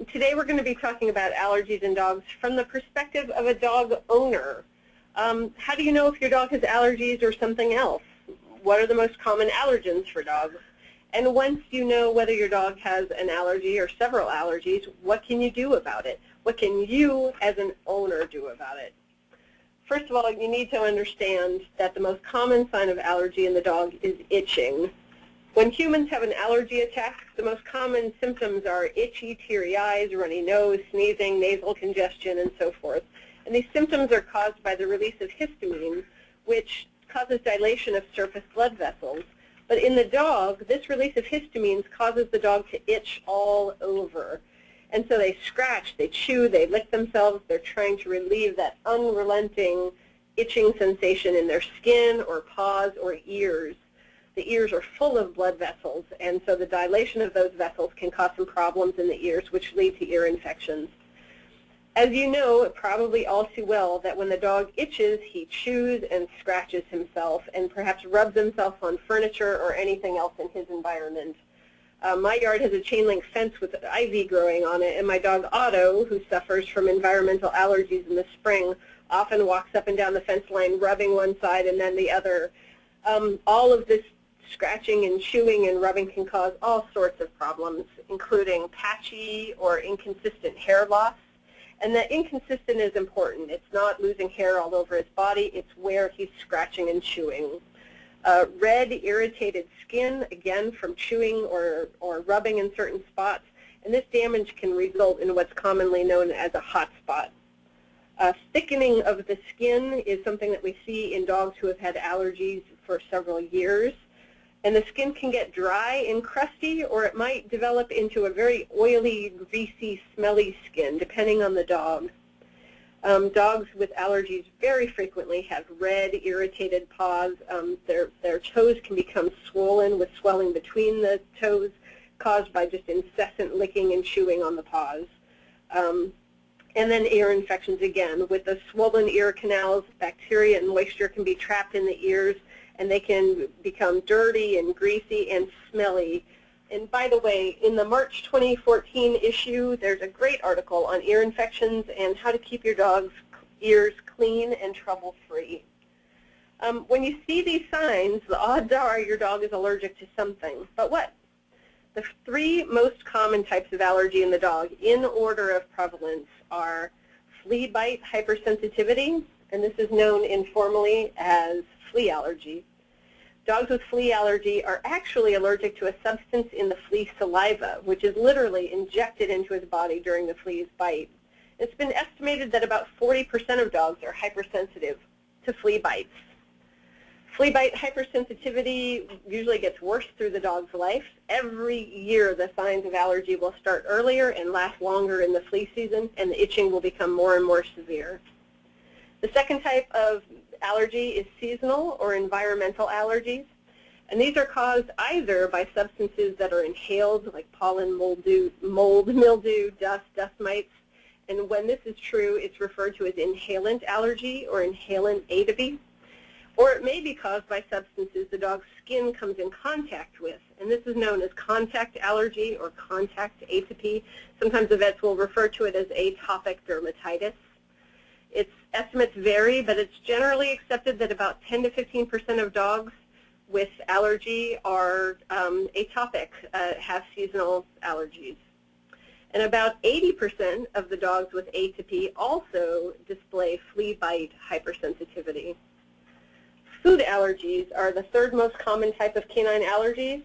Today we're going to be talking about allergies in dogs from the perspective of a dog owner. How do you know if your dog has allergies or something else? What are the most common allergens for dogs? And once you know whether your dog has an allergy or several allergies, what can you do about it? What can you as an owner do about it? First of all, you need to understand that the most common sign of allergy in the dog is itching. When humans have an allergy attack, the most common symptoms are itchy, teary eyes, runny nose, sneezing, nasal congestion, and so forth. And these symptoms are caused by the release of histamine, which causes dilation of surface blood vessels. But in the dog, this release of histamines causes the dog to itch all over. And so they scratch, they chew, they lick themselves. They're trying to relieve that unrelenting itching sensation in their skin or paws or ears. The ears are full of blood vessels, and so the dilation of those vessels can cause some problems in the ears, which lead to ear infections. As you know, probably all too well, that when the dog itches, he chews and scratches himself and perhaps rubs himself on furniture or anything else in his environment. My yard has a chain link fence with ivy growing on it, and my dog Otto, who suffers from environmental allergies in the spring, often walks up and down the fence line rubbing one side and then the other. All of this scratching and chewing and rubbing can cause all sorts of problems, including patchy or inconsistent hair loss. And that inconsistent is important. It's not losing hair all over his body. It's where he's scratching and chewing. Red, irritated skin, again, from chewing or rubbing in certain spots. And this damage can result in what's commonly known as a hot spot. Thickening of the skin is something that we see in dogs who have had allergies for several years. And the skin can get dry and crusty, or it might develop into a very oily, greasy, smelly skin, depending on the dog. Dogs with allergies very frequently have red, irritated paws. Their toes can become swollen with swelling between the toes caused by just incessant licking and chewing on the paws. And then ear infections again. With the swollen ear canals, bacteria and moisture can be trapped in the ears, and they can become dirty and greasy and smelly. And by the way, in the March 2014 issue, there's a great article on ear infections and how to keep your dog's ears clean and trouble-free. When you see these signs, the odds are your dog is allergic to something. But what? The three most common types of allergy in the dog, in order of prevalence, are flea bite hypersensitivity, and this is known informally as flea allergy. Dogs with flea allergy are actually allergic to a substance in the flea's saliva, which is literally injected into his body during the flea's bite. It's been estimated that about 40% of dogs are hypersensitive to flea bites. Flea bite hypersensitivity usually gets worse through the dog's life. Every year the signs of allergy will start earlier and last longer in the flea season, and the itching will become more and more severe. The second type of allergy is seasonal or environmental allergies, and these are caused either by substances that are inhaled, like pollen, mold, mildew, dust mites, and when this is true, it's referred to as inhalant allergy or inhalant atopy, or it may be caused by substances the dog's skin comes in contact with, and this is known as contact allergy or contact atopy. Sometimes the vets will refer to it as atopic dermatitis. Its estimates vary, but it's generally accepted that about 10 to 15% of dogs with allergy are atopic, have seasonal allergies. And about 80% of the dogs with atopy also display flea bite hypersensitivity. Food allergies are the third most common type of canine allergies,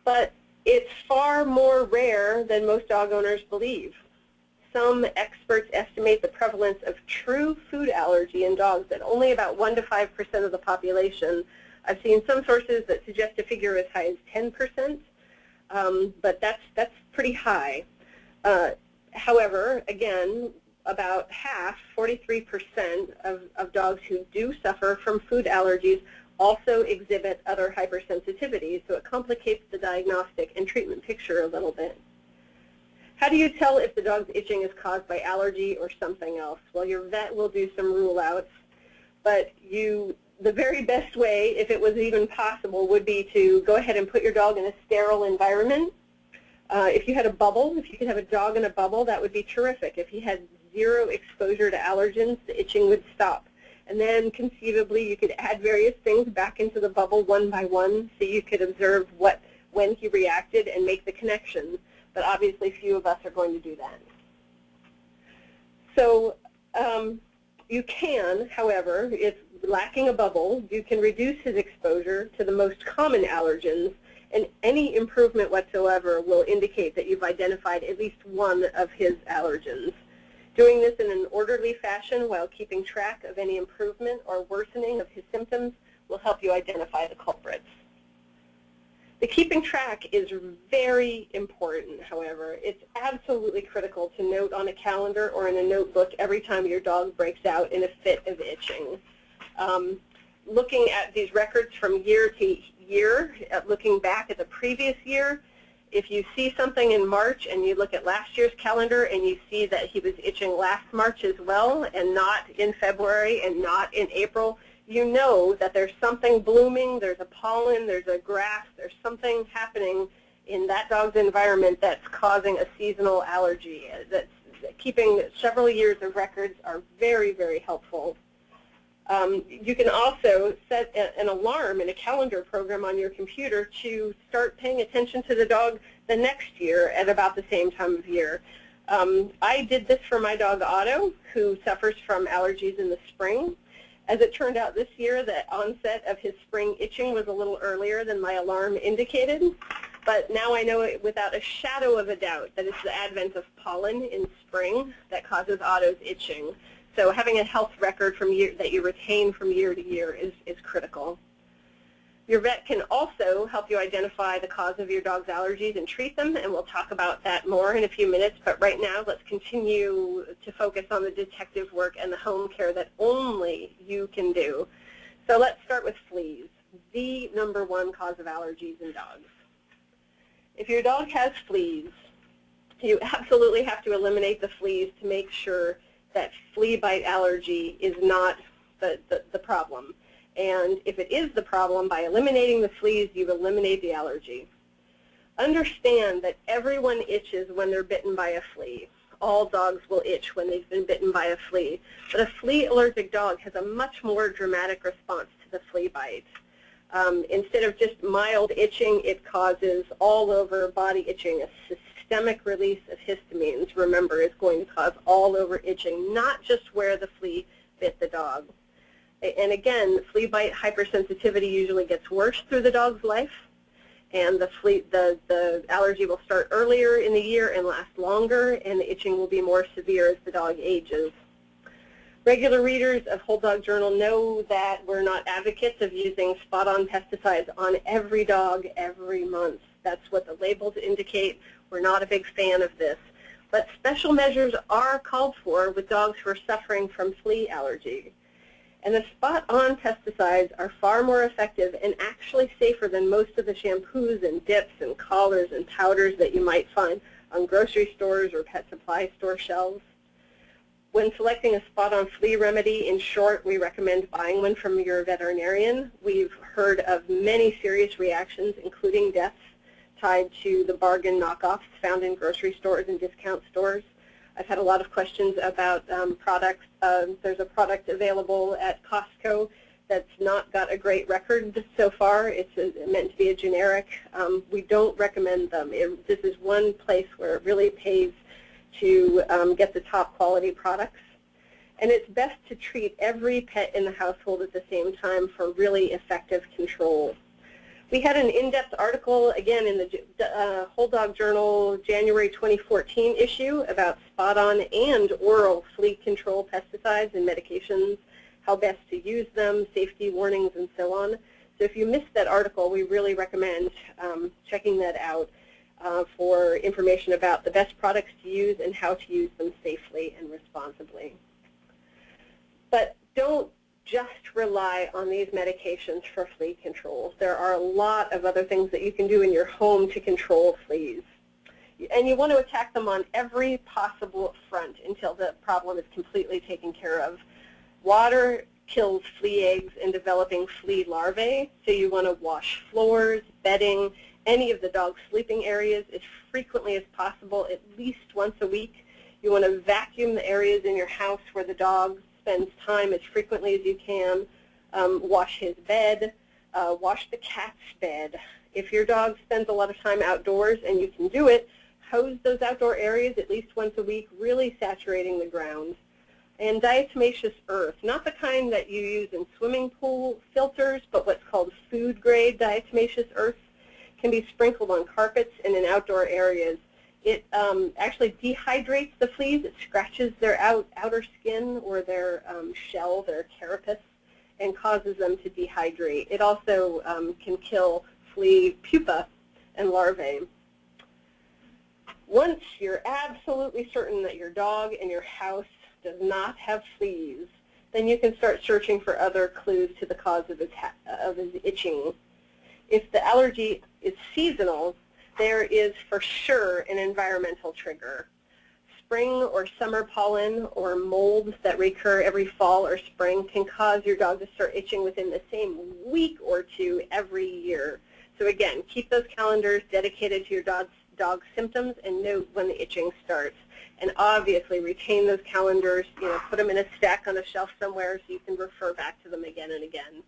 but it's far more rare than most dog owners believe. Some experts estimate the prevalence of true food allergy in dogs at only about 1 to 5% of the population. I've seen some sources that suggest a figure as high as 10%, but that's pretty high. However, again, about half, 43% of dogs who do suffer from food allergies also exhibit other hypersensitivities, so it complicates the diagnostic and treatment picture a little bit. How do you tell if the dog's itching is caused by allergy or something else? Well, your vet will do some rule-outs, but the very best way, if it was even possible, would be to go ahead and put your dog in a sterile environment. If you had a bubble, if you could have a dog in a bubble, that would be terrific. If he had zero exposure to allergens, the itching would stop. And then conceivably you could add various things back into the bubble one by one so you could observe when he reacted and make the connection. But obviously few of us are going to do that. So you can, however, if lacking a bubble, you can reduce his exposure to the most common allergens, and any improvement whatsoever will indicate that you've identified at least one of his allergens. Doing this in an orderly fashion while keeping track of any improvement or worsening of his symptoms will help you identify the culprits. The keeping track is very important, however. It's absolutely critical to note on a calendar or in a notebook every time your dog breaks out in a fit of itching. Looking at these records from year to year, looking back at the previous year, if you see something in March and you look at last year's calendar and you see that he was itching last March as well and not in February and not in April, you know that there's something blooming, there's a pollen, there's a grass, there's something happening in that dog's environment that's causing a seasonal allergy. Keeping several years of records are very, very helpful. You can also set an alarm in a calendar program on your computer to start paying attention to the dog the next year at about the same time of year. I did this for my dog Otto, who suffers from allergies in the spring. As it turned out this year, the onset of his spring itching was a little earlier than my alarm indicated, but now I know it without a shadow of a doubt that it's the advent of pollen in spring that causes Otto's itching. So having a health record that you retain from year to year is critical. Your vet can also help you identify the cause of your dog's allergies and treat them, and we'll talk about that more in a few minutes. But right now, let's continue to focus on the detective work and the home care that only you can do. So let's start with fleas, the #1 cause of allergies in dogs. If your dog has fleas, you absolutely have to eliminate the fleas to make sure that flea bite allergy is not the problem. And if it is the problem, by eliminating the fleas, you eliminate the allergy. Understand that everyone itches when they're bitten by a flea. All dogs will itch when they've been bitten by a flea. But a flea allergic dog has a much more dramatic response to the flea bite. Instead of just mild itching, it causes all over body itching. A systemic release of histamines, remember, is going to cause all over itching, not just where the flea bit the dog. And again, flea bite hypersensitivity usually gets worse through the dog's life, and the allergy will start earlier in the year and last longer, and the itching will be more severe as the dog ages. Regular readers of Whole Dog Journal know that we're not advocates of using spot-on pesticides on every dog every month. That's what the labels indicate. We're not a big fan of this. But special measures are called for with dogs who are suffering from flea allergy. And the spot-on pesticides are far more effective and actually safer than most of the shampoos and dips and collars and powders that you might find on grocery stores or pet supply store shelves. When selecting a spot-on flea remedy, in short, we recommend buying one from your veterinarian. We've heard of many serious reactions, including deaths, tied to the bargain knockoffs found in grocery stores and discount stores. I've had a lot of questions about products. There's a product available at Costco that's not got a great record so far. It's meant to be a generic. We don't recommend them. This is one place where it really pays to get the top quality products. And it's best to treat every pet in the household at the same time for really effective control. We had an in-depth article, again, in the Whole Dog Journal January 2014 issue about spot-on and oral flea control pesticides and medications, how best to use them, safety warnings, and so on. So if you missed that article, we really recommend checking that out for information about the best products to use and how to use them safely and responsibly. But don't just rely on these medications for flea control. There are a lot of other things that you can do in your home to control fleas. And you want to attack them on every possible front until the problem is completely taken care of. Water kills flea eggs in developing flea larvae, so you want to wash floors, bedding, any of the dog's sleeping areas as frequently as possible, at least once a week. You want to vacuum the areas in your house where the dog spends time as frequently as you can. Wash his bed, wash the cat's bed. If your dog spends a lot of time outdoors and you can do it, hose those outdoor areas at least once a week, really saturating the ground. And diatomaceous earth, not the kind that you use in swimming pool filters, but what's called food-grade diatomaceous earth, can be sprinkled on carpets and in outdoor areas. It actually dehydrates the fleas. It scratches their outer skin or their shell, their carapace, and causes them to dehydrate. It also can kill flea pupa and larvae. Once you're absolutely certain that your dog in your house does not have fleas, then you can start searching for other clues to the cause of his itching. If the allergy is seasonal, there is for sure an environmental trigger. Spring or summer pollen or molds that recur every fall or spring can cause your dog to start itching within the same week or two every year. So again, keep those calendars dedicated to your dog's symptoms and note when the itching starts. And obviously retain those calendars, put them in a stack on a shelf somewhere so you can refer back to them again and again.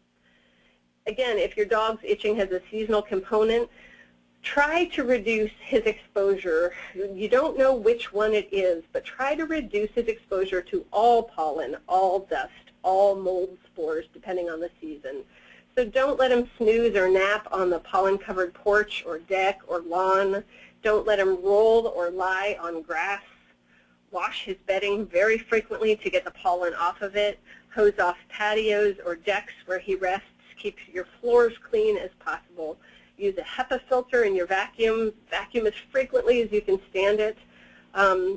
Again, if your dog's itching has a seasonal component, try to reduce his exposure. You don't know which one it is, but try to reduce his exposure to all pollen, all dust, all mold spores, depending on the season. So don't let him snooze or nap on the pollen-covered porch or deck or lawn. Don't let him roll or lie on grass. Wash his bedding very frequently to get the pollen off of it. Hose off patios or decks where he rests. Keep your floors clean as possible. Use a HEPA filter in your vacuum. Vacuum as frequently as you can stand it.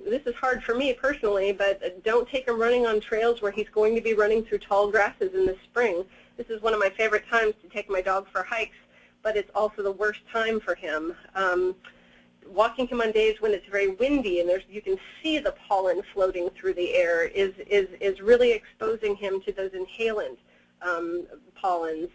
This is hard for me personally, but don't take him running on trails where he's going to be running through tall grasses in the spring. This is one of my favorite times to take my dog for hikes, but it's also the worst time for him. Walking him on days when it's very windy and you can see the pollen floating through the air is really exposing him to those inhalant pollens.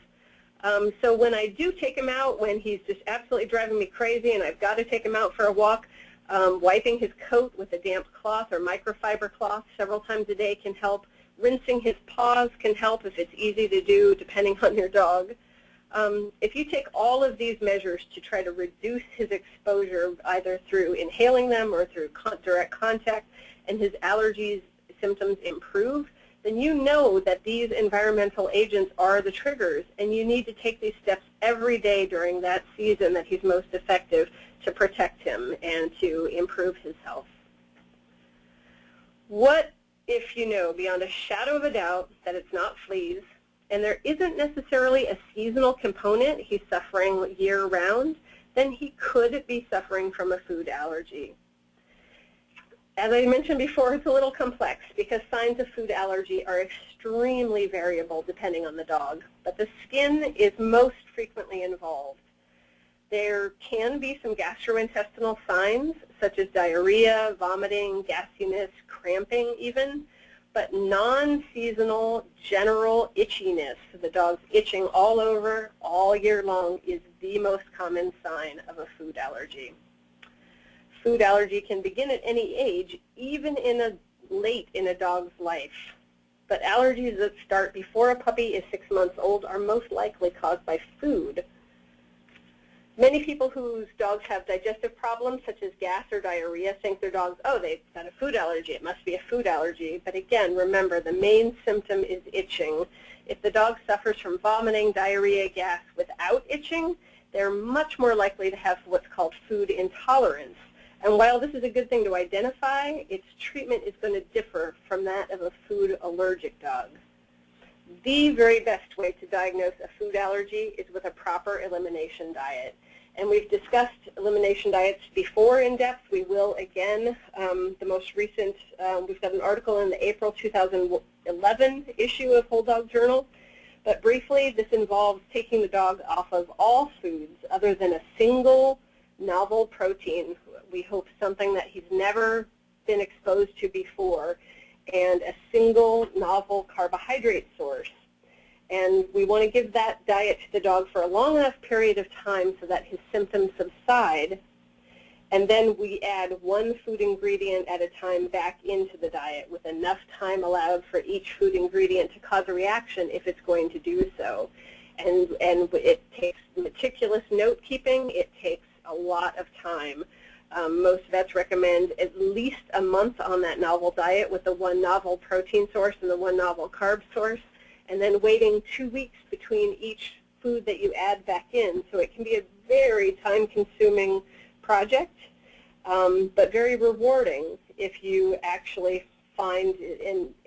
So when I do take him out, when he's just absolutely driving me crazy and I've got to take him out for a walk, wiping his coat with a damp cloth or microfiber cloth several times a day can help. Rinsing his paws can help if it's easy to do, depending on your dog. If you take all of these measures to try to reduce his exposure, either through inhaling them or through direct contact, and his allergies symptoms improve, then you know that these environmental agents are the triggers, and you need to take these steps every day during that season that he's most effective to protect him and to improve his health. What if you know beyond a shadow of a doubt that it's not fleas, and there isn't necessarily a seasonal component, he's suffering year-round, then he could be suffering from a food allergy. As I mentioned before, it's a little complex because signs of food allergy are extremely variable depending on the dog, but the skin is most frequently involved. There can be some gastrointestinal signs such as diarrhea, vomiting, gassiness, cramping even, but non-seasonal general itchiness, the dog's itching all over all year long, is the most common sign of a food allergy. Food allergy can begin at any age, even late in a dog's life. But allergies that start before a puppy is 6 months old are most likely caused by food. Many people whose dogs have digestive problems, such as gas or diarrhea, think their dogs, oh, they've got a food allergy. It must be a food allergy. But again, remember, the main symptom is itching. If the dog suffers from vomiting, diarrhea, gas without itching, they're much more likely to have what's called food intolerance. And while this is a good thing to identify, its treatment is going to differ from that of a food allergic dog. The very best way to diagnose a food allergy is with a proper elimination diet. And we've discussed elimination diets before in depth. We will again. The most recent, we've got an article in the April 2011 issue of Whole Dog Journal. But briefly, this involves taking the dog off of all foods other than a single novel protein. We hope something that he's never been exposed to before, and a single novel carbohydrate source. And we want to give that diet to the dog for a long enough period of time so that his symptoms subside. And then we add one food ingredient at a time back into the diet with enough time allowed for each food ingredient to cause a reaction if it's going to do so. And it takes meticulous note-keeping. It takes a lot of time. Most vets recommend at least a month on that novel diet with the one novel protein source and the one novel carb source, and then waiting 2 weeks between each food that you add back in. So it can be a very time-consuming project, but very rewarding if you actually find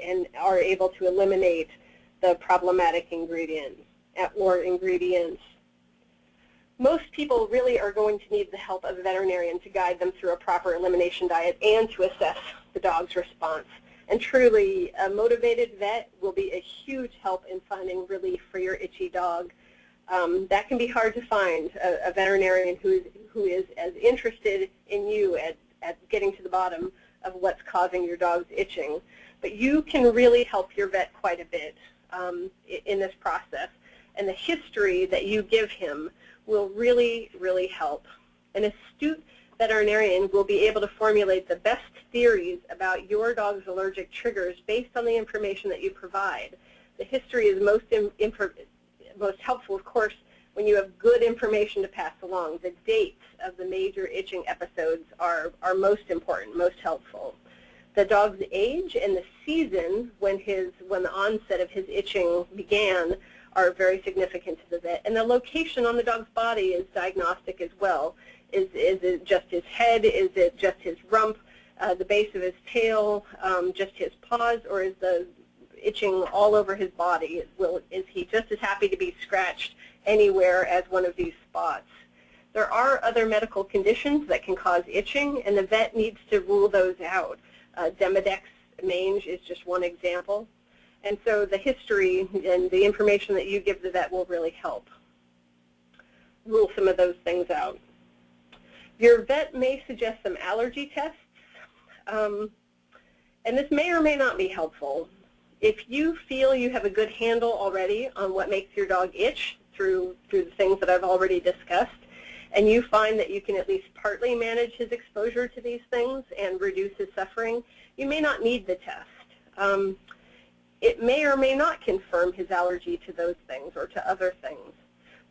and are able to eliminate the problematic ingredient or ingredients. Most people really are going to need the help of a veterinarian to guide them through a proper elimination diet and to assess the dog's response. And truly, a motivated vet will be a huge help in finding relief for your itchy dog. That can be hard to find, a veterinarian who is as interested in you at getting to the bottom of what's causing your dog's itching. But you can really help your vet quite a bit in this process. And the history that you give him will really, really help. An astute veterinarian will be able to formulate the best theories about your dog's allergic triggers based on the information that you provide. The history is most helpful, of course, when you have good information to pass along. The dates of the major itching episodes are most important, most helpful. The dog's age and the season when the onset of his itching began are very significant to the vet. And the location on the dog's body is diagnostic as well. Is it just his head? Is it just his rump, the base of his tail, just his paws, or is the itching all over his body? Is he just as happy to be scratched anywhere as one of these spots? There are other medical conditions that can cause itching, and the vet needs to rule those out. Demodex mange is just one example. And so the history and the information that you give the vet will really help rule some of those things out. Your vet may suggest some allergy tests, and this may or may not be helpful. If you feel you have a good handle already on what makes your dog itch through the things that I've already discussed, and you find that you can at least partly manage his exposure to these things and reduce his suffering, you may not need the test. It may or may not confirm his allergy to those things or to other things.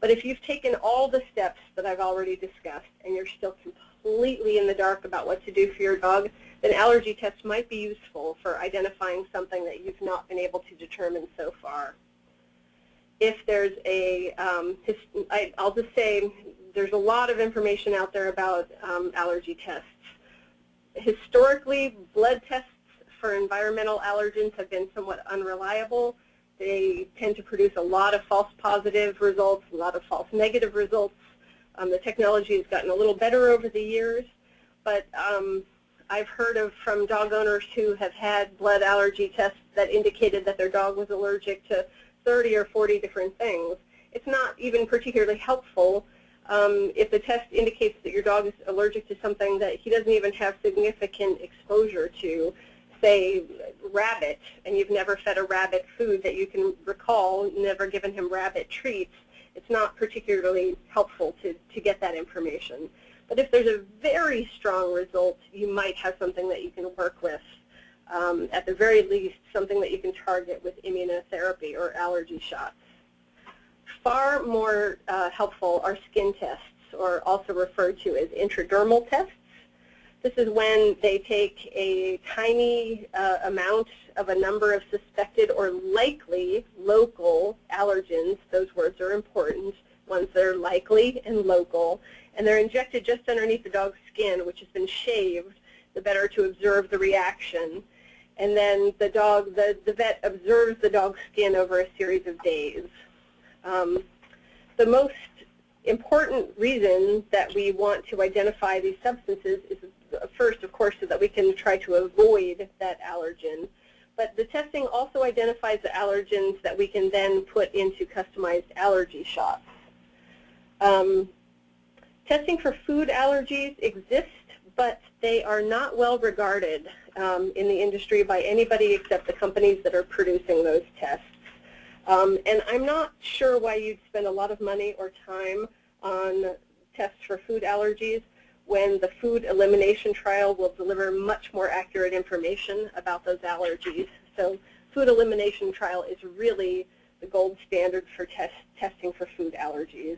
But if you've taken all the steps that I've already discussed and you're still completely in the dark about what to do for your dog, then allergy tests might be useful for identifying something that you've not been able to determine so far. If there's I'll just say there's a lot of information out there about allergy tests. Historically, blood tests for environmental allergens have been somewhat unreliable. They tend to produce a lot of false positive results, a lot of false negative results. The technology has gotten a little better over the years, but I've heard from dog owners who have had blood allergy tests that indicated that their dog was allergic to 30 or 40 different things. It's not even particularly helpful if the test indicates that your dog is allergic to something that he doesn't even have significant exposure to. Say rabbit, and you've never fed a rabbit food that you can recall, never given him rabbit treats, it's not particularly helpful to get that information. But if there's a very strong result, you might have something that you can work with. At the very least, something that you can target with immunotherapy or allergy shots. Far more helpful are skin tests, or also referred to as intradermal tests. This is when they take a tiny amount of a number of suspected or likely local allergens. Those words are important, ones that are likely and local, and they're injected just underneath the dog's skin, which has been shaved, the better to observe the reaction. And then the vet observes the dog's skin over a series of days. The most important reason that we want to identify these substances is first, of course, so that we can try to avoid that allergen. But the testing also identifies the allergens that we can then put into customized allergy shots. Testing for food allergies exists, but they are not well regarded in the industry by anybody except the companies that are producing those tests. And I'm not sure why you'd spend a lot of money or time on tests for food allergies when the food elimination trial will deliver much more accurate information about those allergies. So food elimination trial is really the gold standard for testing for food allergies.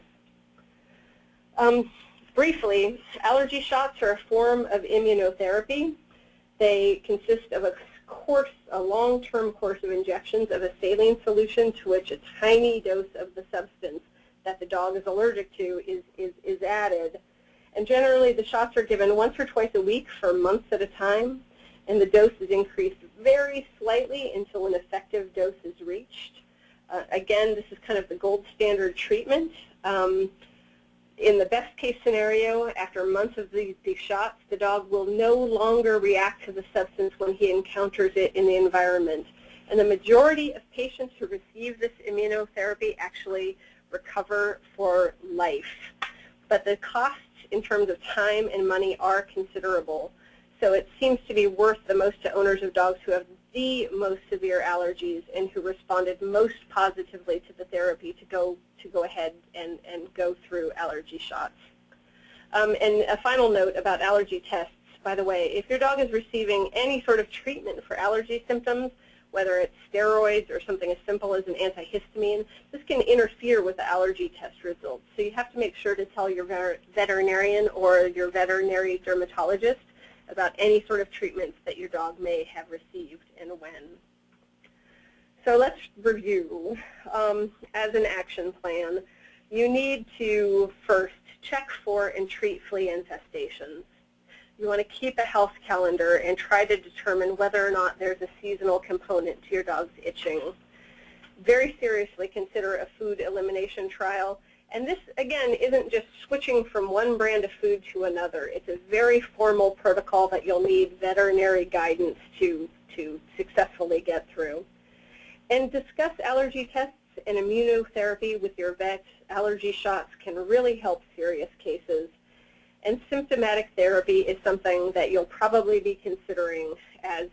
Briefly, allergy shots are a form of immunotherapy. They consist of a long-term course of injections of a saline solution to which a tiny dose of the substance that the dog is allergic to is added. And generally, the shots are given once or twice a week for months at a time, and the dose is increased very slightly until an effective dose is reached. Again, this is kind of the gold standard treatment. In the best case scenario, after months of these shots, the dog will no longer react to the substance when he encounters it in the environment. And the majority of patients who receive this immunotherapy actually recover for life. But the costs in terms of time and money are considerable. So it seems to be worth the most to owners of dogs who have the most severe allergies and who responded most positively to the therapy to go ahead and go through allergy shots. And a final note about allergy tests, by the way, if your dog is receiving any sort of treatment for allergy symptoms, whether it's steroids or something as simple as an antihistamine, this can interfere with the allergy test results. So you have to make sure to tell your veterinarian or your veterinary dermatologist about any sort of treatments that your dog may have received and when. So let's review. As an action plan, you need to first check for and treat flea infestations. You want to keep a health calendar and try to determine whether or not there's a seasonal component to your dog's itching. Very seriously consider a food elimination trial. And this, again, isn't just switching from one brand of food to another. It's a very formal protocol that you'll need veterinary guidance to successfully get through. And discuss allergy tests and immunotherapy with your vet. Allergy shots can really help serious cases. And symptomatic therapy is something that you'll probably be considering as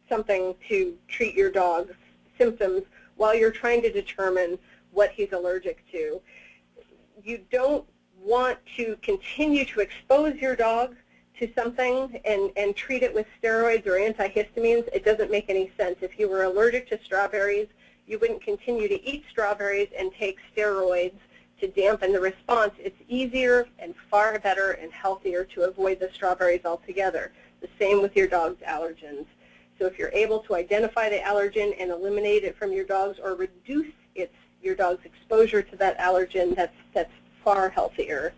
something to treat your dog's symptoms while you're trying to determine what he's allergic to. You don't want to continue to expose your dog to something and treat it with steroids or antihistamines. It doesn't make any sense. If you were allergic to strawberries, you wouldn't continue to eat strawberries and take steroids to dampen the response. It's easier and far better and healthier to avoid the strawberries altogether. The same with your dog's allergens. So if you're able to identify the allergen and eliminate it from your dogs or reduce your dog's exposure to that allergen, that's far healthier.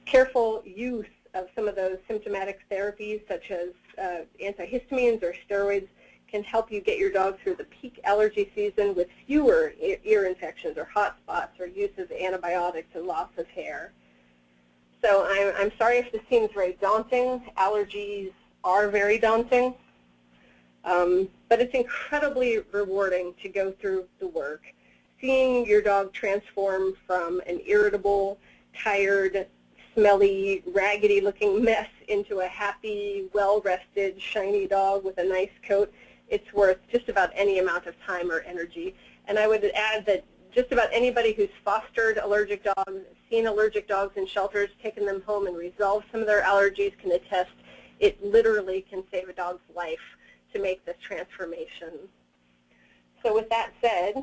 Careful use of some of those symptomatic therapies, such as antihistamines or steroids, can help you get your dog through the peak allergy season with fewer ear infections or hot spots or use of antibiotics and loss of hair. So I'm sorry if this seems very daunting. Allergies are very daunting, but it's incredibly rewarding to go through the work. Seeing your dog transform from an irritable, tired, smelly, raggedy-looking mess into a happy, well-rested, shiny dog with a nice coat, it's worth just about any amount of time or energy. And I would add that just about anybody who's fostered allergic dogs, seen allergic dogs in shelters, taken them home and resolved some of their allergies can attest it literally can save a dog's life to make this transformation. So with that said,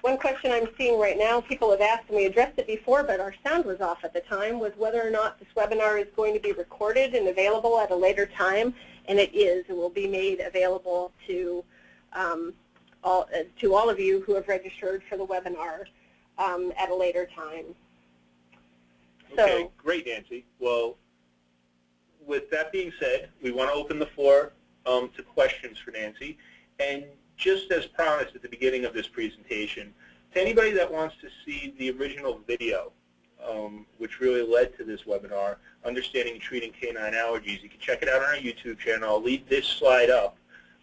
one question I'm seeing right now, people have asked, and we addressed it before, but our sound was off at the time, was whether or not this webinar is going to be recorded and available at a later time, and it is. It will be made available to all of you who have registered for the webinar at a later time. Okay, so, great, Nancy. Well, with that being said, we want to open the floor to questions for Nancy. And just as promised at the beginning of this presentation, to anybody that wants to see the original video, which really led to this webinar, Understanding and Treating Canine Allergies, you can check it out on our YouTube channel. I'll leave this slide up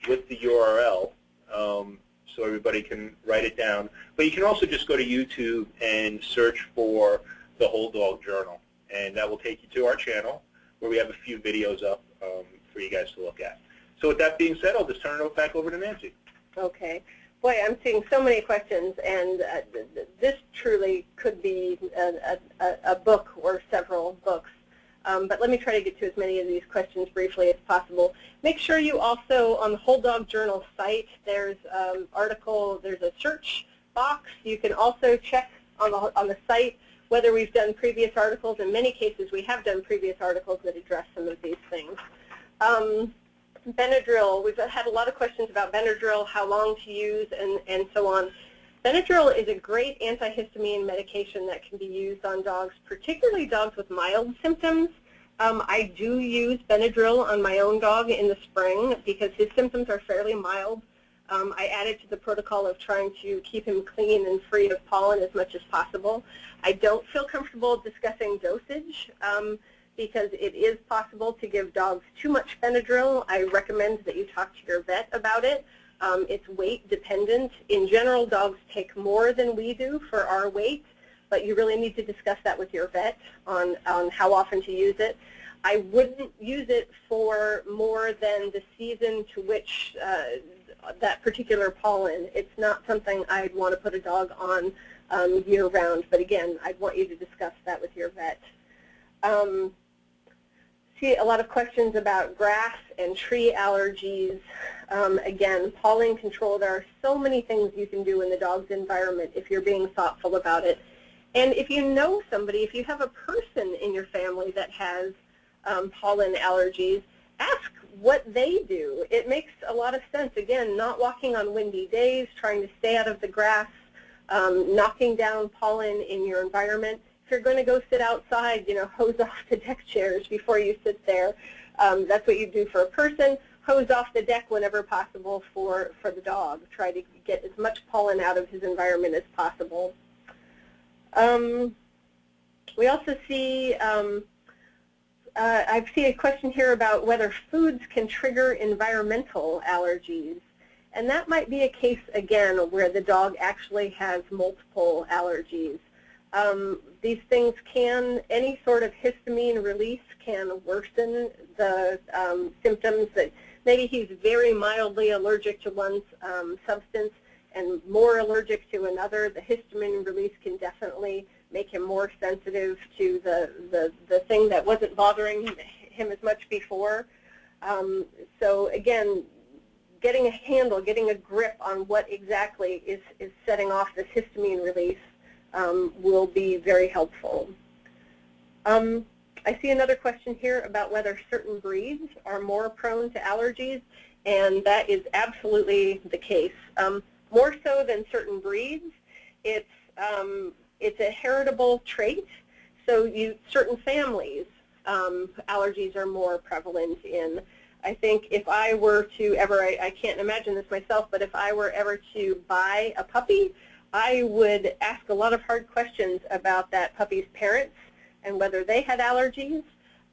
with the URL so everybody can write it down. But you can also just go to YouTube and search for the Whole Dog Journal, and that will take you to our channel where we have a few videos up for you guys to look at. So with that being said, I'll just turn it back over to Nancy. Okay. Boy, I'm seeing so many questions, and this truly could be a book or several books. But let me try to get to as many of these questions briefly as possible. Make sure you also, on the Whole Dog Journal site, there's an article, there's a search box. You can also check on the site whether we've done previous articles. In many cases, we have done previous articles that address some of these things. Benadryl, we've had a lot of questions about Benadryl, how long to use, and so on. Benadryl is a great antihistamine medication that can be used on dogs, particularly dogs with mild symptoms. I do use Benadryl on my own dog in the spring because his symptoms are fairly mild. I added to the protocol of trying to keep him clean and free of pollen as much as possible. I don't feel comfortable discussing dosage because it is possible to give dogs too much Benadryl. I recommend that you talk to your vet about it. It's weight dependent. In general, dogs take more than we do for our weight, but you really need to discuss that with your vet on how often to use it. I wouldn't use it for more than the season to which that particular pollen. It's not something I'd want to put a dog on year-round, but again, I'd want you to discuss that with your vet. See a lot of questions about grass and tree allergies. Again, pollen control, there are so many things you can do in the dog's environment if you're being thoughtful about it. And if you know somebody, if you have a person in your family that has pollen allergies, ask what they do. It makes a lot of sense. Again, not walking on windy days, trying to stay out of the grass, knocking down pollen in your environment. If you're going to go sit outside, you know, hose off the deck chairs before you sit there. That's what you do for a person. Hose off the deck whenever possible for the dog. Try to get as much pollen out of his environment as possible. We also see, I see a question here about whether foods can trigger environmental allergies. And that might be a case, again, where the dog actually has multiple allergies. These things can, any sort of histamine release can worsen the symptoms. That maybe he's very mildly allergic to one substance and more allergic to another. The histamine release can definitely make him more sensitive to the thing that wasn't bothering him as much before. So again, getting a handle, getting a grip on what exactly is setting off this histamine release will be very helpful. I see another question here about whether certain breeds are more prone to allergies, and that is absolutely the case. More so than certain breeds, it's a heritable trait. So certain families, allergies are more prevalent in. I think if I were to ever, I can't imagine this myself, but if I were ever to buy a puppy, I would ask a lot of hard questions about that puppy's parents and whether they had allergies.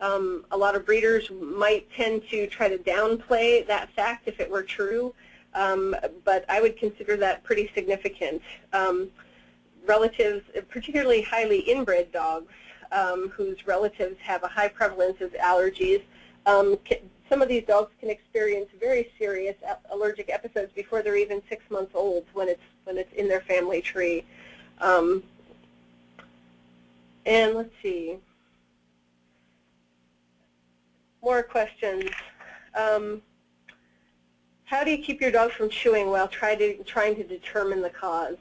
A lot of breeders might tend to try to downplay that fact if it were true, but I would consider that pretty significant. Relatives, particularly highly inbred dogs, whose relatives have a high prevalence of allergies, some of these dogs can experience very serious allergic episodes before they're even 6 months old when it's in their family tree. And let's see, more questions. How do you keep your dog from chewing while trying to determine the cause?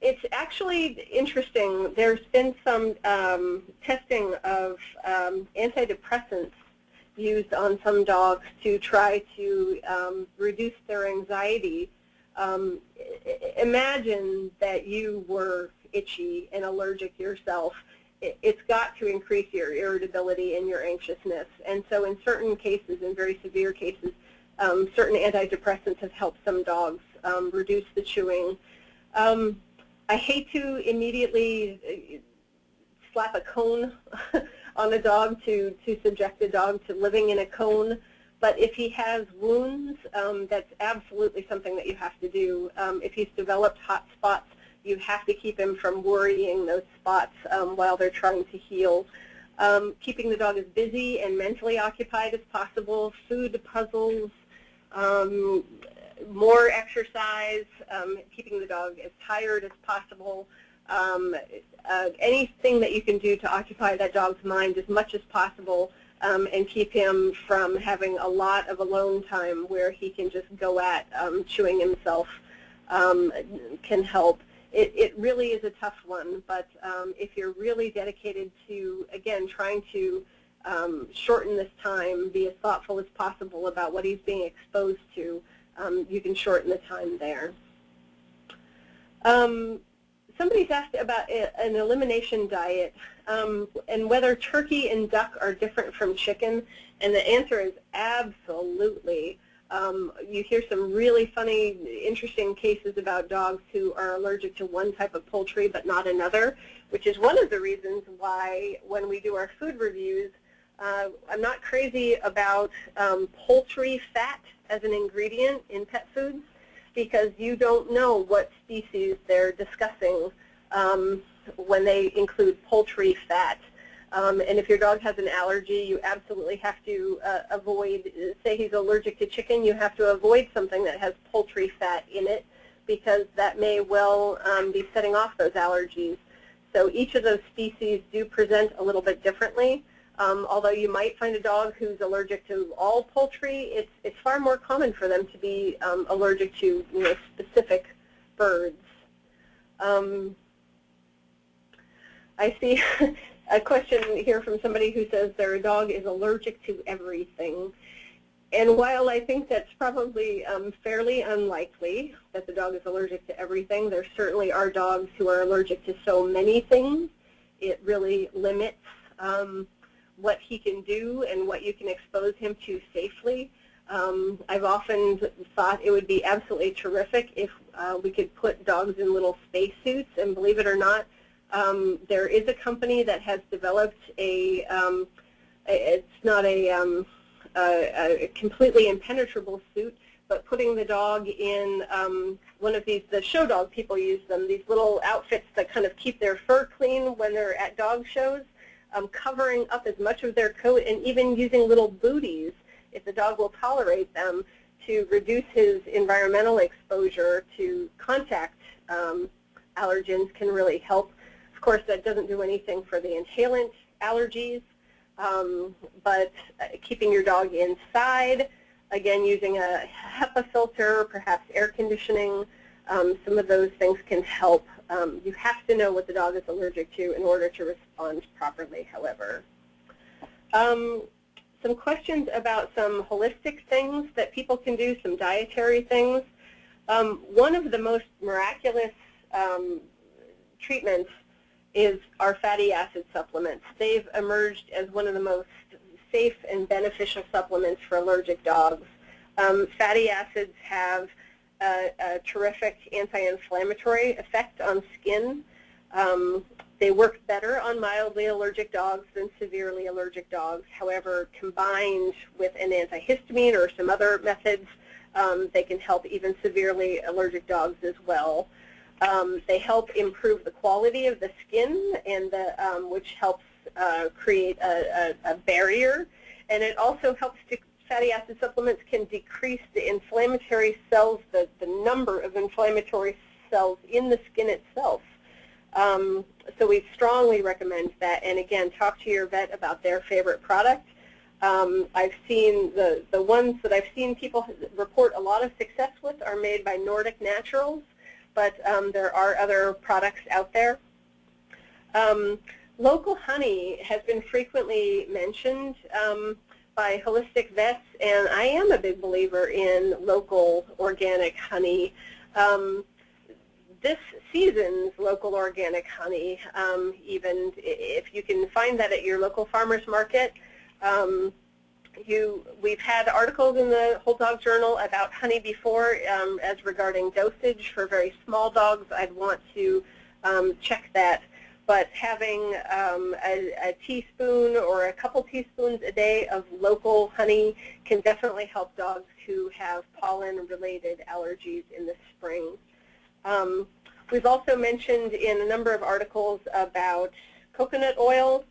It's actually interesting. There's been some testing of antidepressants used on some dogs to try to reduce their anxiety. Imagine that you were itchy and allergic yourself. It's got to increase your irritability and your anxiousness. And so in certain cases, in very severe cases, certain antidepressants have helped some dogs reduce the chewing. I hate to immediately slap a cone on a dog to subject a dog to living in a cone, but if he has wounds, that's absolutely something that you have to do. If he's developed hot spots, you have to keep him from worrying those spots while they're trying to heal. Keeping the dog as busy and mentally occupied as possible, food puzzles, more exercise, keeping the dog as tired as possible, anything that you can do to occupy that dog's mind as much as possible, and keep him from having a lot of alone time where he can just go at chewing himself, can help. It really is a tough one, but if you're really dedicated to, again, trying to shorten this time, be as thoughtful as possible about what he's being exposed to, you can shorten the time there. Somebody's asked about an elimination diet and whether turkey and duck are different from chicken, and the answer is absolutely. You hear some really funny, interesting cases about dogs who are allergic to one type of poultry but not another, which is one of the reasons why when we do our food reviews, I'm not crazy about poultry fat as an ingredient in pet foods, because you don't know what species they're discussing when they include poultry fat. And if your dog has an allergy, you absolutely have to avoid, say he's allergic to chicken, you have to avoid something that has poultry fat in it, because that may well be setting off those allergies. So each of those species do present a little bit differently. Although you might find a dog who's allergic to all poultry, it's far more common for them to be allergic to, specific birds. I see a question here from somebody who says their dog is allergic to everything. And while I think that's probably fairly unlikely that the dog is allergic to everything, there certainly are dogs who are allergic to so many things. It really limits what he can do and what you can expose him to safely. I've often thought it would be absolutely terrific if we could put dogs in little spacesuits, and believe it or not, there is a company that has developed a, it's not a completely impenetrable suit, but putting the dog in one of these, the show dog people use them, these little outfits that kind of keep their fur clean when they're at dog shows, covering up as much of their coat, and even using little booties, if the dog will tolerate them, to reduce his environmental exposure to contact allergens can really help. Of course, that doesn't do anything for the inhalant allergies, but keeping your dog inside, again, using a HEPA filter, perhaps air conditioning, some of those things can help. You have to know what the dog is allergic to in order to respond properly, however. Some questions about some holistic things that people can do, some dietary things. One of the most miraculous treatments is our fatty acid supplements. They've emerged as one of the most safe and beneficial supplements for allergic dogs. Fatty acids have a terrific anti-inflammatory effect on skin. They work better on mildly allergic dogs than severely allergic dogs. However, combined with an antihistamine or some other methods, they can help even severely allergic dogs as well. They help improve the quality of the skin, and which helps create a barrier. And it also helps to, fatty acid supplements can decrease the inflammatory cells, the number of inflammatory cells in the skin itself. So we strongly recommend that, and again, talk to your vet about their favorite product. I've seen the ones that I've seen people report a lot of success with are made by Nordic Naturals, but there are other products out there. Local honey has been frequently mentioned by holistic vets, and I am a big believer in local organic honey. This season's local organic honey, even if you can find that at your local farmer's market. We've had articles in the Whole Dog Journal about honey before as regarding dosage for very small dogs. I'd want to check that. But having a teaspoon or a couple teaspoons a day of local honey can definitely help dogs who have pollen-related allergies in the spring. We've also mentioned in a number of articles about coconut oil.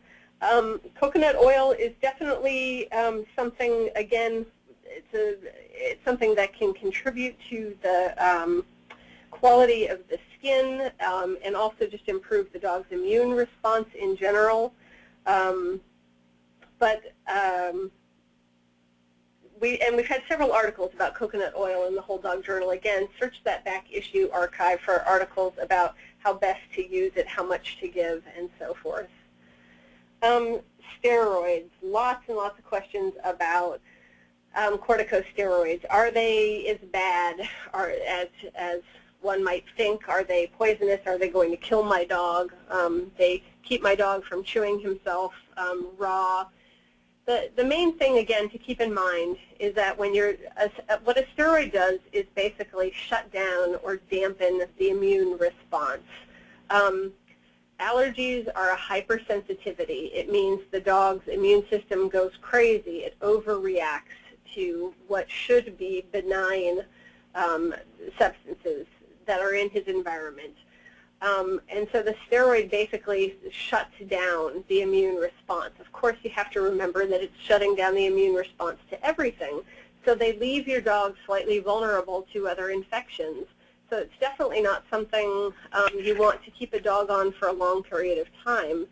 Coconut oil is definitely something, again, it's something that can contribute to the quality of the skin and also just improve the dog's immune response in general. We've had several articles about coconut oil in the Whole Dog Journal. Again, search that back issue archive for articles about how best to use it, how much to give, and so forth. Steroids, lots and lots of questions about corticosteroids. Are they as bad as one might think? Are they poisonous? Are they going to kill my dog? They keep my dog from chewing himself raw. The main thing, again, to keep in mind is that when what a steroid does is basically shut down or dampen the immune response. Allergies are a hypersensitivity. It means the dog's immune system goes crazy. It overreacts to what should be benign substances that are in his environment. And so the steroid basically shuts down the immune response. Of course, you have to remember that it's shutting down the immune response to everything. So they leave your dog slightly vulnerable to other infections. So it's definitely not something you want to keep a dog on for a long period of time.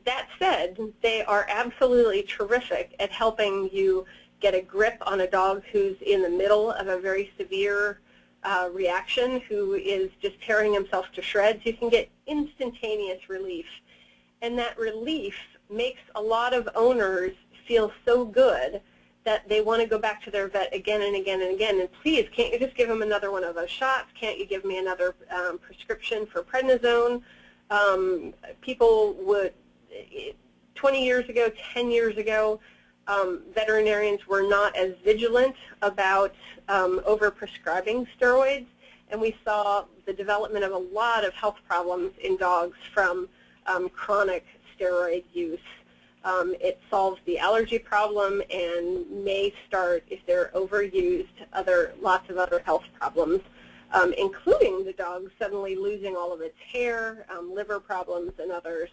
That said, they are absolutely terrific at helping you get a grip on a dog who's in the middle of a very severe reaction, who is just tearing himself to shreds. You can get instantaneous relief. And that relief makes a lot of owners feel so good that they want to go back to their vet again and again and again. And please, can't you just give him another one of those shots? Can't you give me another prescription for prednisone? People would, 20 years ago, 10 years ago, veterinarians were not as vigilant about overprescribing steroids, and we saw the development of a lot of health problems in dogs from chronic steroid use. It solves the allergy problem and may start, if they're overused, lots of other health problems, including the dog suddenly losing all of its hair, liver problems, and others.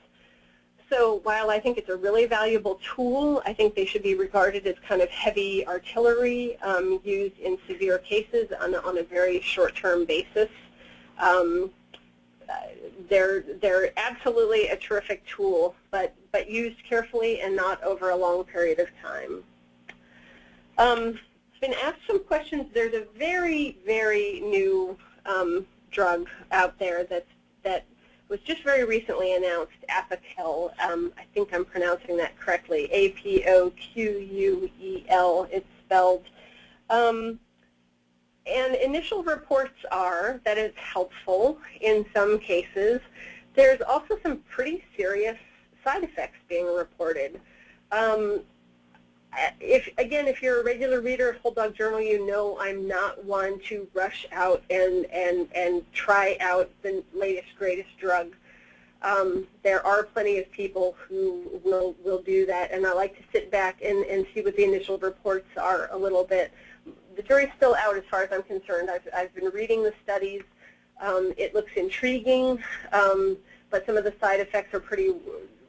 So while I think it's a really valuable tool, I think they should be regarded as kind of heavy artillery used in severe cases on a very short-term basis. They're absolutely a terrific tool, but used carefully and not over a long period of time. I've been asked some questions. There's a very, very new drug out there that was just very recently announced, Apoquel. I think I'm pronouncing that correctly, A-P-O-Q-U-E-L, it's spelled. And initial reports are that it's helpful in some cases. There's also some pretty serious side effects being reported. If you're a regular reader of Whole Dog Journal, you know I'm not one to rush out and try out the latest, greatest drug. There are plenty of people who will do that, and I like to sit back and see what the initial reports are a little bit. The jury's still out as far as I'm concerned. I've been reading the studies. It looks intriguing, but some of the side effects are pretty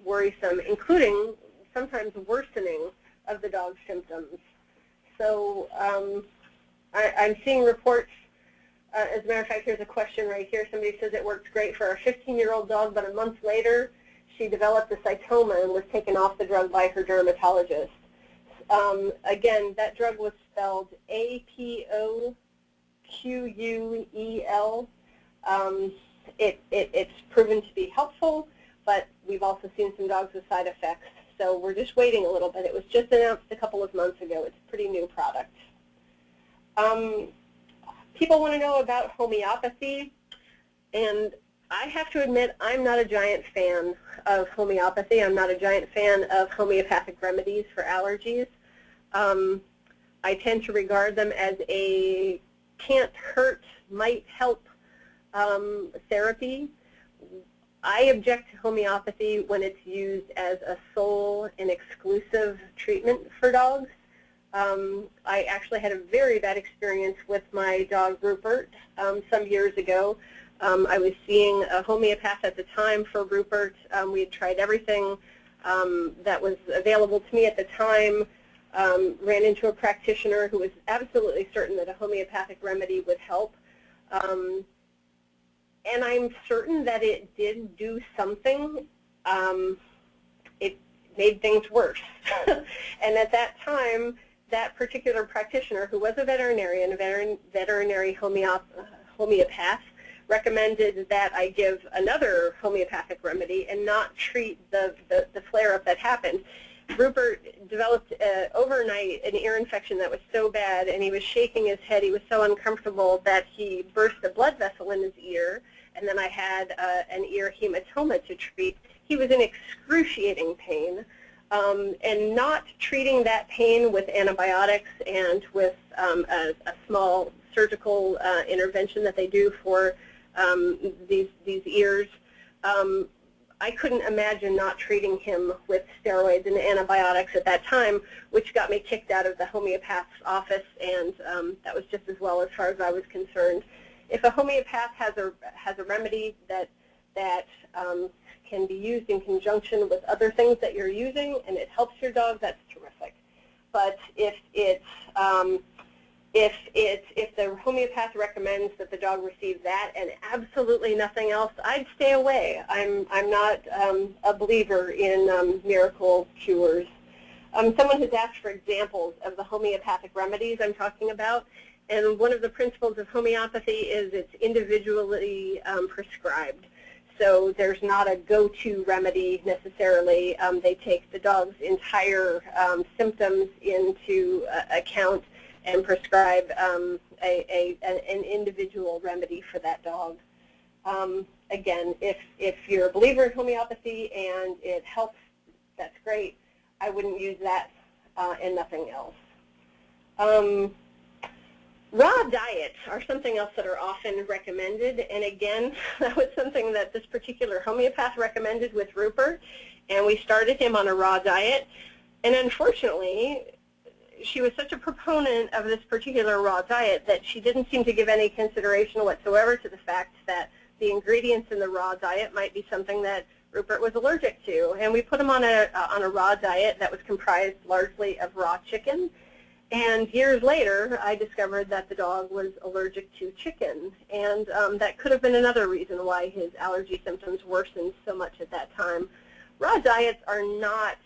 worrisome, including sometimes worsening of the dog's symptoms. So I'm seeing reports. As a matter of fact, here's a question right here. Somebody says it worked great for a 15-year-old dog, but a month later she developed a cytoma and was taken off the drug by her dermatologist. Again, that drug was spelled A-P-O-Q-U-E-L. It's proven to be helpful, but we've also seen some dogs with side effects. So we're just waiting a little bit. It was just announced a couple of months ago. It's a pretty new product. People want to know about homeopathy, and I have to admit I'm not a giant fan of homeopathy. I'm not a giant fan of homeopathic remedies for allergies. I tend to regard them as a can't hurt, might help therapy. I object to homeopathy when it's used as a sole and exclusive treatment for dogs. I actually had a very bad experience with my dog Rupert some years ago. I was seeing a homeopath at the time for Rupert. We had tried everything that was available to me at the time. Ran into a practitioner who was absolutely certain that a homeopathic remedy would help. And I'm certain that it did do something. It made things worse. And at that time, that particular practitioner, who was a veterinarian, a veterinary homeopath, recommended that I give another homeopathic remedy and not treat the flare-up that happened. Rupert developed overnight an ear infection that was so bad, and he was shaking his head. He was so uncomfortable that he burst a blood vessel in his ear, and then I had an ear hematoma to treat. He was in excruciating pain, and not treating that pain with antibiotics and with a small surgical intervention that they do for these ears. I couldn't imagine not treating him with steroids and antibiotics at that time, which got me kicked out of the homeopath's office, and that was just as well as far as I was concerned. If a homeopath has a remedy that can be used in conjunction with other things that you're using and it helps your dog, that's terrific. But if the homeopath recommends that the dog receive that and absolutely nothing else, I'd stay away. I'm not a believer in miracle cures. Someone has asked for examples of the homeopathic remedies I'm talking about, and one of the principles of homeopathy is it's individually prescribed. So there's not a go-to remedy necessarily. They take the dog's entire symptoms into account and prescribe an individual remedy for that dog. Again, if you're a believer in homeopathy and it helps, that's great. I wouldn't use that and nothing else. Raw diets are something else that are often recommended, and again, that was something that this particular homeopath recommended with Rupert, and we started him on a raw diet, and unfortunately, she was such a proponent of this particular raw diet that she didn't seem to give any consideration whatsoever to the fact that the ingredients in the raw diet might be something that Rupert was allergic to, and we put him on a raw diet that was comprised largely of raw chicken. And years later, I discovered that the dog was allergic to chicken, and that could have been another reason why his allergy symptoms worsened so much at that time. Raw diets are not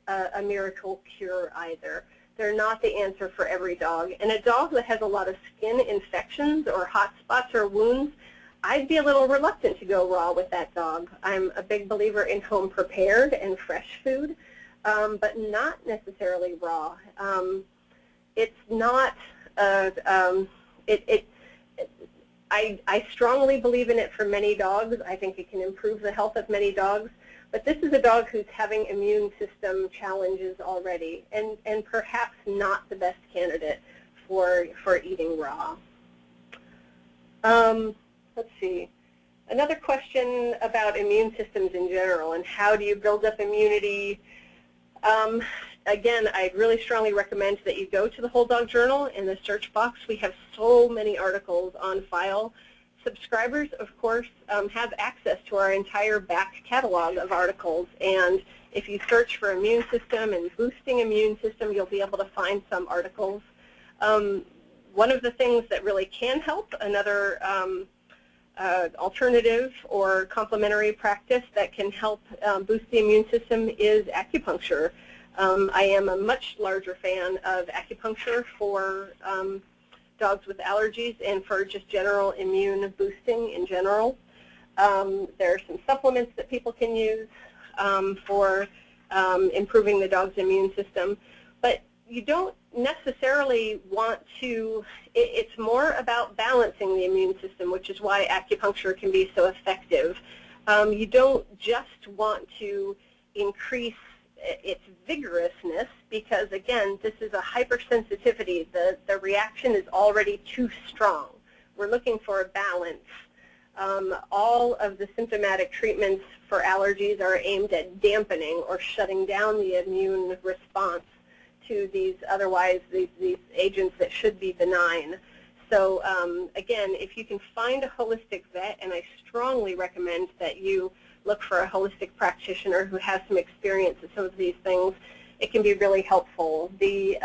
a miracle cure either. They're not the answer for every dog. And a dog that has a lot of skin infections or hot spots or wounds, I'd be a little reluctant to go raw with that dog. I'm a big believer in home prepared and fresh food, but not necessarily raw. It's not, I strongly believe in it for many dogs. I think it can improve the health of many dogs. But this is a dog who's having immune system challenges already, and perhaps not the best candidate for eating raw. Let's see. Another question about immune systems in general and how do you build up immunity. Again, I'd really strongly recommend that you go to the Whole Dog Journal. In the search box, we have so many articles on file. Subscribers, of course, have access to our entire back catalog of articles. And if you search for immune system and boosting immune system, you'll be able to find some articles. One of the things that really can help, another alternative or complementary practice that can help boost the immune system is acupuncture. I am a much larger fan of acupuncture for dogs with allergies and for just general immune boosting in general. There are some supplements that people can use for improving the dog's immune system, but you don't necessarily want to, it's more about balancing the immune system, which is why acupuncture can be so effective. You don't just want to increase its vigorousness because, again, this is a hypersensitivity. The reaction is already too strong. We're looking for a balance. All of the symptomatic treatments for allergies are aimed at dampening or shutting down the immune response to these otherwise these agents that should be benign. So again, if you can find a holistic vet, and I strongly recommend that you look for a holistic practitioner who has some experience with some of these things, it can be really helpful. The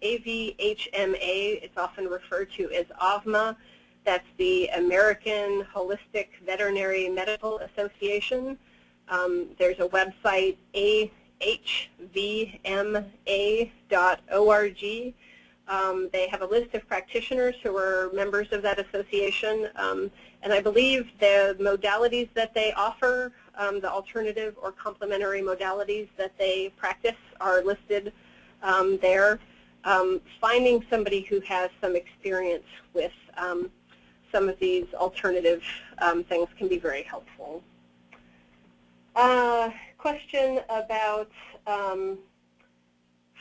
AVHMA, it's often referred to as AVMA. That's the American Holistic Veterinary Medical Association. There's a website, ahvma.org. They have a list of practitioners who are members of that association, and I believe the modalities that they offer, the alternative or complementary modalities that they practice, are listed there. Finding somebody who has some experience with some of these alternative things can be very helpful. Question about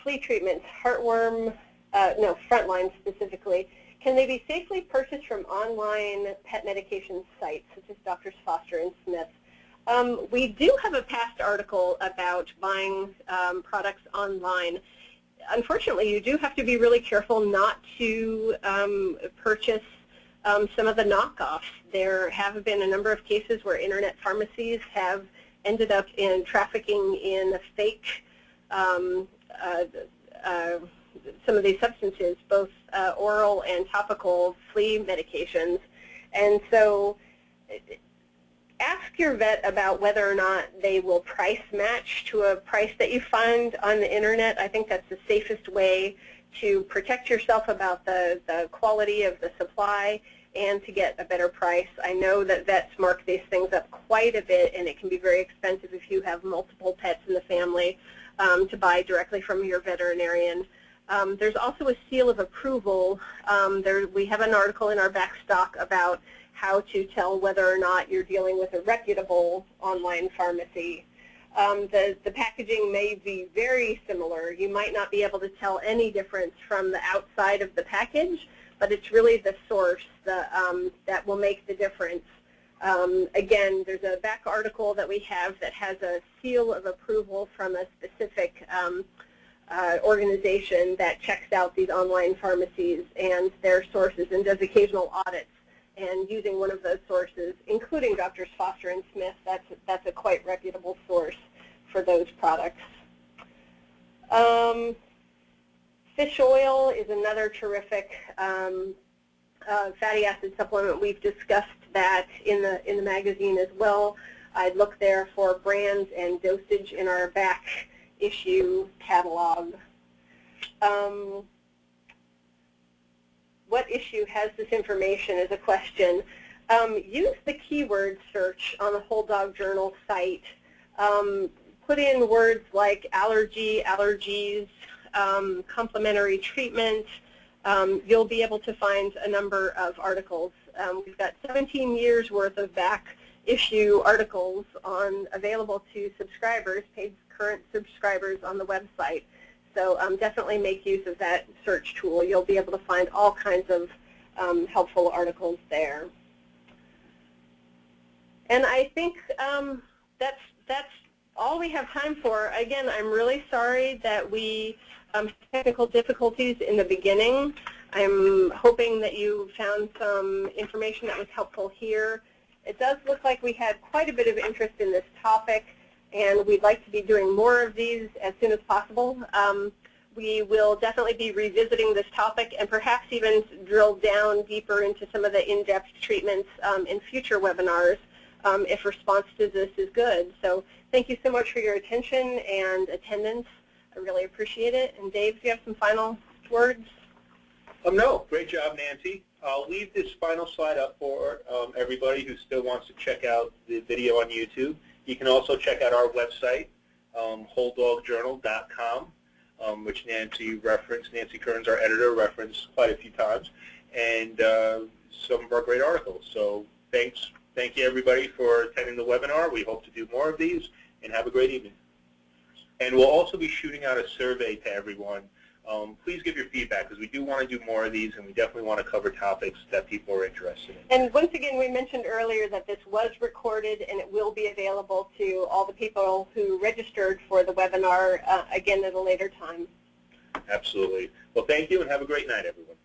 flea treatments, heartworm, no, frontline specifically. Can they be safely purchased from online pet medication sites such as Drs. Foster and Smith? We do have a past article about buying products online. Unfortunately, you do have to be really careful not to purchase some of the knockoffs. There have been a number of cases where internet pharmacies have ended up in trafficking in fake some of these substances, both oral and topical flea medications. And so ask your vet about whether or not they will price match to a price that you find on the internet. I think that's the safest way to protect yourself about the quality of the supply and to get a better price. I know that vets mark these things up quite a bit, and it can be very expensive if you have multiple pets in the family to buy directly from your veterinarian. There's also a seal of approval. We have an article in our back stock about how to tell whether or not you're dealing with a reputable online pharmacy. The packaging may be very similar. You might not be able to tell any difference from the outside of the package, but it's really the source that will make the difference. Again, there's a back article that we have that has a seal of approval from a specific organization that checks out these online pharmacies and their sources and does occasional audits. And using one of those sources, including Drs. Foster and Smith, that's a quite reputable source for those products. Fish oil is another terrific fatty acid supplement. We've discussed that in the magazine as well. I'd look there for brands and dosage in our back issue catalog. What issue has this information is a question. Use the keyword search on the Whole Dog Journal site. Put in words like allergy, allergies, complementary treatment. You'll be able to find a number of articles. We've got 17 years worth of back issue articles available to subscribers, paid current subscribers on the website. So definitely make use of that search tool. You'll be able to find all kinds of helpful articles there. And I think that's all we have time for. Again, I'm really sorry that we had technical difficulties in the beginning. I'm hoping that you found some information that was helpful here. It does look like we had quite a bit of interest in this topic, and we'd like to be doing more of these as soon as possible. We will definitely be revisiting this topic and perhaps even drill down deeper into some of the in-depth treatments in future webinars if response to this is good. So thank you so much for your attention and attendance. I really appreciate it. And Dave, do you have some final words? No, great job, Nancy. I'll leave this final slide up for everybody who still wants to check out the video on YouTube. You can also check out our website, wholedogjournal.com, which Nancy referenced. Nancy Kerns, our editor, referenced quite a few times, and some of our great articles. So thank you, everybody, for attending the webinar. We hope to do more of these, and have a great evening. And we'll also be shooting out a survey to everyone. Please give your feedback, because we do want to do more of these, and we definitely want to cover topics that people are interested in. And once again, we mentioned earlier that this was recorded, and it will be available to all the people who registered for the webinar, again, at a later time. Absolutely. Well, thank you, and have a great night, everyone.